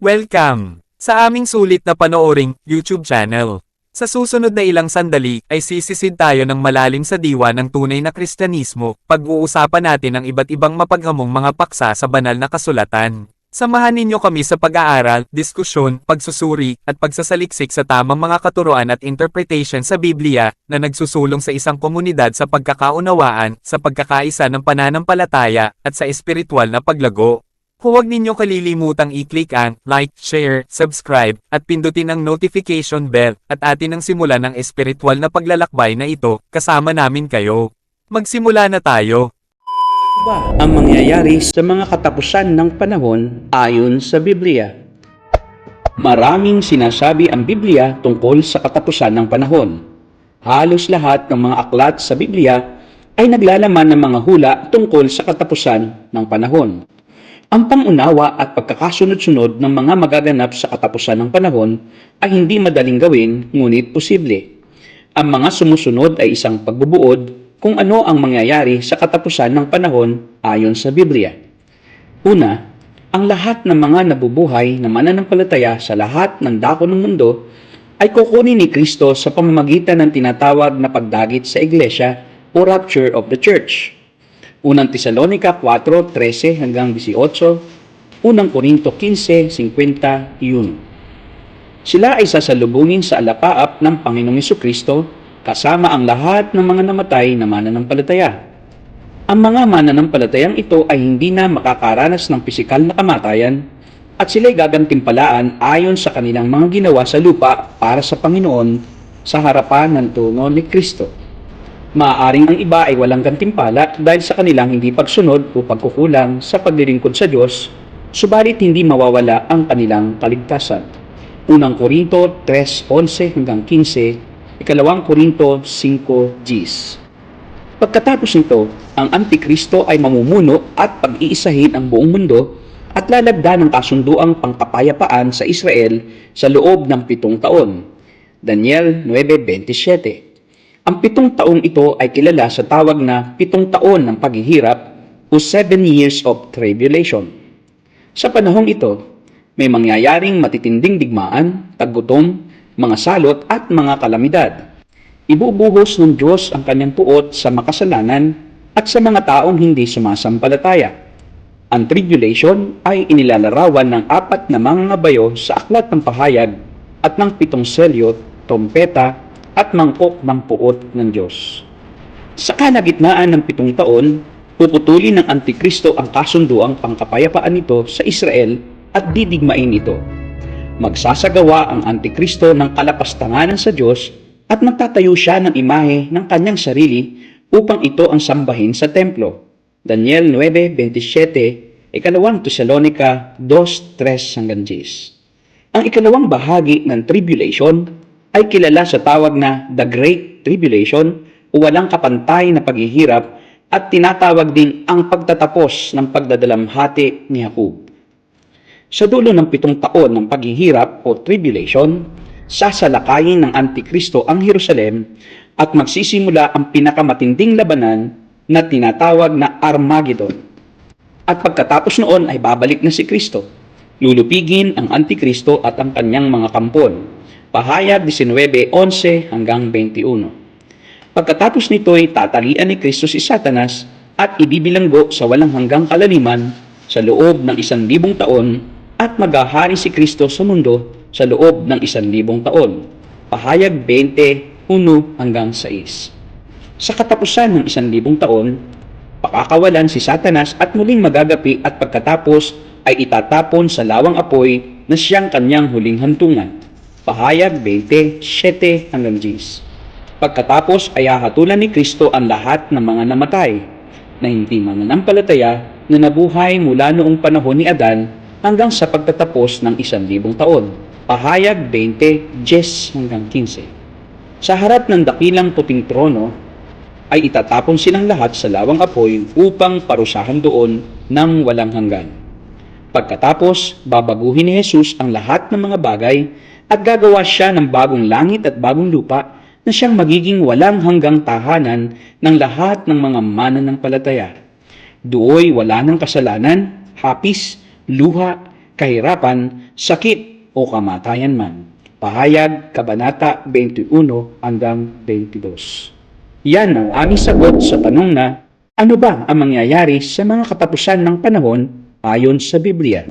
Welcome sa aming sulit na panooring YouTube channel. Sa susunod na ilang sandali ay sisisid tayo ng malalim sa diwa ng tunay na Kristyanismo, pag-uusapan natin ang iba't ibang mapaghamong mga paksa sa banal na kasulatan. Samahan ninyo kami sa pag-aaral, diskusyon, pagsusuri, at pagsasaliksik sa tamang mga katuruan at interpretation sa Biblia na nagsusulong sa isang komunidad sa pagkakaunawaan, sa pagkakaisa ng pananampalataya, at sa espiritual na paglago. Huwag ninyong kalilimutang i-click ang like, share, subscribe, at pindutin ang notification bell, at atin ang simulan ng espiritual na paglalakbay na ito, kasama namin kayo. Magsimula na tayo. Ba ang mangyayari sa mga katapusan ng panahon ayon sa Biblia? Maraming sinasabi ang Biblia tungkol sa katapusan ng panahon. Halos lahat ng mga aklat sa Biblia ay naglalaman ng mga hula tungkol sa katapusan ng panahon. Ang pangunawa at pagkakasunod-sunod ng mga magaganap sa katapusan ng panahon ay hindi madaling gawin, ngunit posible. Ang mga sumusunod ay isang pagbubuod kung ano ang mangyayari sa katapusan ng panahon ayon sa Biblia. Una, ang lahat ng mga nabubuhay na mananampalataya sa lahat ng dako ng mundo ay kukunin ni Kristo sa pamamagitan ng tinatawag na pagdagit sa iglesia o rapture of the church. Unang Tesalonica 4:13 hanggang 18, Unang Korinto 15:51. Sila ay sasalubungin sa alapaap ng Panginoong Hesukristo kasama ang lahat ng mga namatay na mananampalataya. Ang mga mananampalatayang ito ay hindi na makakaranas ng pisikal na kamatayan at sila'y gagantimpalaan ayon sa kanilang mga ginawa sa lupa para sa Panginoon sa harapan ng trono ni Kristo. Maaaring ang iba ay walang gantimpala dahil sa kanilang hindi pagsunod o pagkukulang sa paglilingkod sa Diyos, subalit hindi mawawala ang kanilang kaligtasan. Unang Korinto 3:11 hanggang 15, Ikalawang Korinto 5:10. Pagkatapos nito, ang Antikristo ay mamumuno at pag-iisahin ang buong mundo at lalagda ng kasunduang pangkapayapaan sa Israel sa loob ng 7 taon. Daniel 9:27. Ang 7 taong ito ay kilala sa tawag na 7 taon ng paghihirap o 7 years of tribulation. Sa panahong ito, may mangyayaring matitinding digmaan, taggutom, mga salot at mga kalamidad. Ibubuhos ng Diyos ang kanyang puot sa makasalanan at sa mga taong hindi sumasampalataya. Ang tribulation ay inilalarawan ng 4 na mga bayo sa aklat ng pahayag at ng 7 selyo, trompeta, at mangkok ng puot ng Diyos. Sa kalagitnaan ng 7 taon, puputulin ng Antikristo ang kasunduang pangkapayapaan nito sa Israel at didigmain ito. Magsasagawa ang Antikristo ng kalapastanganan sa Diyos at magtatayo siya ng imahe ng kanyang sarili upang ito ang sambahin sa templo. Daniel 9:27, Ikalawang Tesalonica 2:3 hanggang 10. Ang ikalawang bahagi ng tribulation ay kilala sa tawag na The Great Tribulation o walang kapantay na paghihirap at tinatawag din ang pagtatapos ng pagdadalamhati ni Jacob. Sa dulo ng 7 taon ng paghihirap o tribulation, sasalakayin ng Antikristo ang Jerusalem at magsisimula ang pinakamatinding labanan na tinatawag na Armageddon. At pagkatapos noon ay babalik na si Kristo. Lulupigin ang Antikristo at ang kanyang mga kampon. Pahayag 19:11 hanggang 21. Pagkatapos nito ay tatalian ni Kristo si Satanas at ibibilanggo sa walang hanggang kalaliman sa loob ng 1,000 taon at maghahari si Kristo sa mundo sa loob ng 1,000 taon. Pahayag 20:1 hanggang 6. Sa katapusan ng 1,000 taon, pakakawalan si Satanas at muling magagapi at pagkatapos ay itatapon sa lawang apoy na siyang kanyang huling hantungan. Pahayag 27 hanggang 10. Pagkatapos ay hahatulan ni Kristo ang lahat ng mga namatay na hindi mananampalataya na nabuhay mula noong panahon ni Adan hanggang sa pagtatapos ng 1,000 taon. Pahayag 20:10 hanggang 15. Sa harap ng dakilang puting trono ay itatapon silang lahat sa lawang apoy upang parusahan doon ng walang hanggan. Pagkatapos, babaguhin ni Jesus ang lahat ng mga bagay at gagawa siya ng bagong langit at bagong lupa na siyang magiging walang hanggang tahanan ng lahat ng mga mananampalataya. Dooy wala ng kasalanan, hapis, luha, kahirapan, sakit o kamatayan man. Pahayag, Kabanata 21 hanggang 22. Yan ang aming sagot sa tanong na, ano ba ang mangyayari sa mga katapusan ng panahon ayon sa Biblia?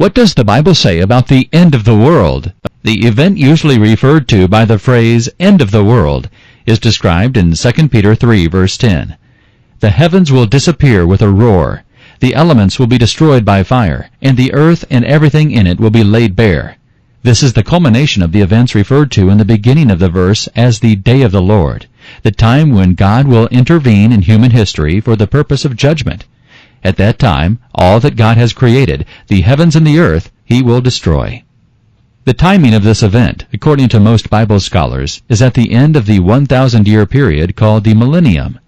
What does the Bible say about the end of the world? The event usually referred to by the phrase end of the world is described in 2 Peter 3 verse 10. The heavens will disappear with a roar. The elements will be destroyed by fire, and the earth and everything in it will be laid bare. This is the culmination of the events referred to in the beginning of the verse as the day of the Lord, the time when God will intervene in human history for the purpose of judgment. At that time, all that God has created, the heavens and the earth, he will destroy. The timing of this event, according to most Bible scholars, is at the end of the 1,000-year period called the millennium.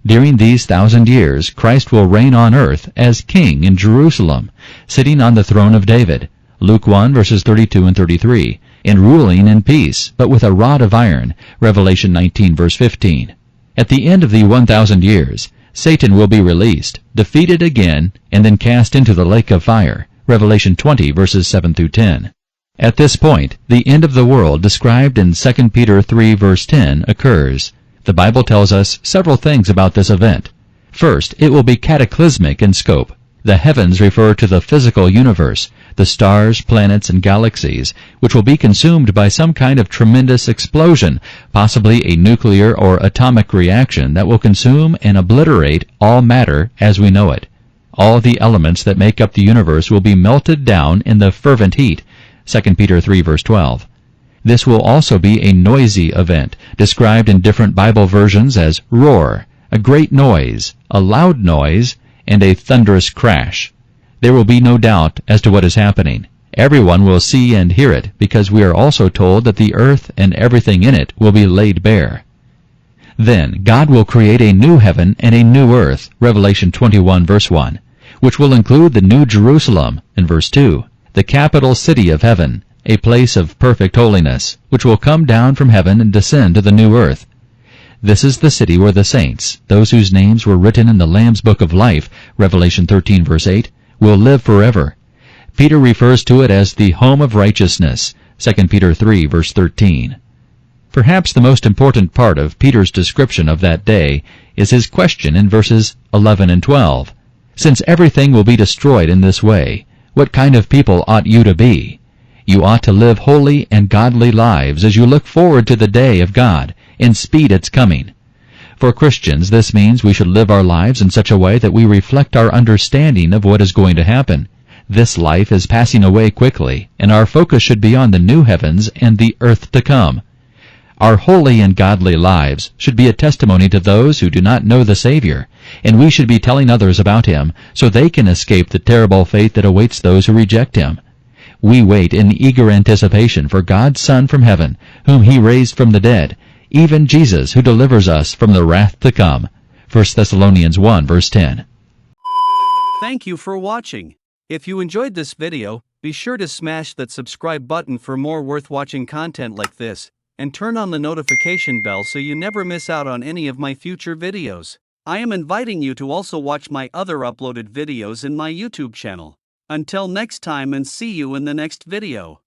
During these 1,000 years, Christ will reign on earth as king in Jerusalem, sitting on the throne of David, Luke 1 verses 32 and 33, and ruling in peace, but with a rod of iron, Revelation 19 verse 15. At the end of the 1,000 years, Satan will be released, defeated again, and then cast into the lake of fire, Revelation 20 verses 7 through 10. At this point, the end of the world described in 2 Peter 3 verse 10 occurs. The Bible tells us several things about this event. First, it will be cataclysmic in scope. The heavens refer to the physical universe, the stars, planets, and galaxies, which will be consumed by some kind of tremendous explosion, possibly a nuclear or atomic reaction that will consume and obliterate all matter as we know it. All the elements that make up the universe will be melted down in the fervent heat, 2 Peter 3 verse 12. This will also be a noisy event, described in different Bible versions as roar, a great noise, a loud noise, and a thunderous crash. There will be no doubt as to what is happening. Everyone will see and hear it, because we are also told that the earth and everything in it will be laid bare. Then God will create a new heaven and a new earth, Revelation 21 verse 1, which will include the New Jerusalem, in verse 2, the capital city of heaven, a place of perfect holiness, which will come down from heaven and descend to the new earth. This is the city where the saints, those whose names were written in the Lamb's Book of Life, Revelation 13 verse 8, will live forever. Peter refers to it as the home of righteousness, 2 Peter 3 verse 13. Perhaps the most important part of Peter's description of that day is his question in verses 11 and 12. Since everything will be destroyed in this way, what kind of people ought you to be? You ought to live holy and godly lives as you look forward to the day of God and speed its coming. For Christians, this means we should live our lives in such a way that we reflect our understanding of what is going to happen. This life is passing away quickly, and our focus should be on the new heavens and the earth to come. Our holy and godly lives should be a testimony to those who do not know the Savior, and we should be telling others about Him so they can escape the terrible fate that awaits those who reject Him. We wait in eager anticipation for God's Son from heaven, whom He raised from the dead, even Jesus, who delivers us from the wrath to come. 1 Thessalonians 1 verse 10. Thank you for watching. If you enjoyed this video, be sure to smash that subscribe button for more worth watching content like this, and turn on the notification bell so you never miss out on any of my future videos. I am inviting you to also watch my other uploaded videos in my YouTube channel. Until next time, and see you in the next video.